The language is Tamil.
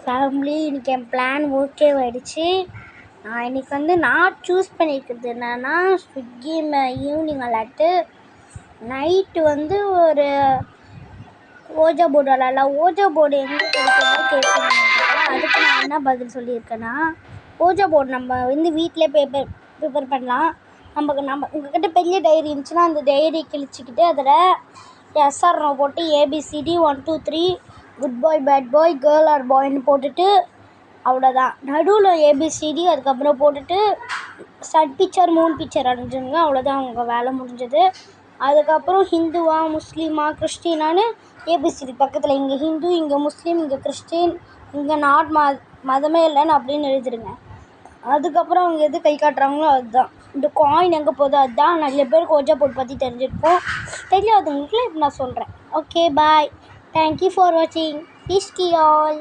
ஃபேமிலி இன்றைக்கி என் பிளான் ஓகே ஆகிடுச்சு. நான் இன்றைக்கி நான் சூஸ் பண்ணியிருக்கிறது என்னென்னா ஸ்விக்கி ஈவினிங் அலாட்டு. நைட்டு ஒரு ஓஜா போர்டு விளாட்லாம். ஓஜா போர்டு எங்கே கிடைக்குதுன்னு கேட்பீங்க. அதுக்கு நான் என்ன பதில் சொல்லியிருக்கேன்னா, ஓஜா போர்டு நம்ம வீட்டிலே ப்ரிப்பேர் பண்ணலாம். உங்கள்கிட்ட பெரிய டைரி இருந்துச்சுன்னா அந்த டைரி கிழிச்சிக்கிட்டு அதில் எஸ்ஆர்னோ போட்டு A B C D 1 2 3 good boy bad boy girl or பாய்ன்னு போட்டுட்டு அவ்வளோதான். நடுவில் ஏபிசிடி அதுக்கப்புறம் போட்டுட்டு பிக்சர் 3 பிக்சர் அடைஞ்சுங்க. அவ்வளோதான் உங்கள் வேலை முடிஞ்சது. அதுக்கப்புறம் ஹிந்துவா முஸ்லீமா கிறிஸ்டினான்னு ஏபிசிடி பக்கத்தில் இங்கே ஹிந்து இங்கே முஸ்லீம் இங்கே கிறிஸ்டின் இங்கே மதமே இல்லைன்னு அப்படின்னு எழுதிடுங்க. அதுக்கப்புறம் அவங்க எது கை காட்டுறாங்களோ அதுதான். இந்த காயின் எங்கே போகுதோ அதுதான். நிறைய பேருக்கு ஓஜா போர்டு பற்றி தெரிஞ்சிருக்கும். தெரியாதவங்களுக்கு இப்போ நான் சொல்கிறேன். Okay bye. தேங்க்யூ ஃபார் வாட்சிங். பீஸ் கி ஆல்.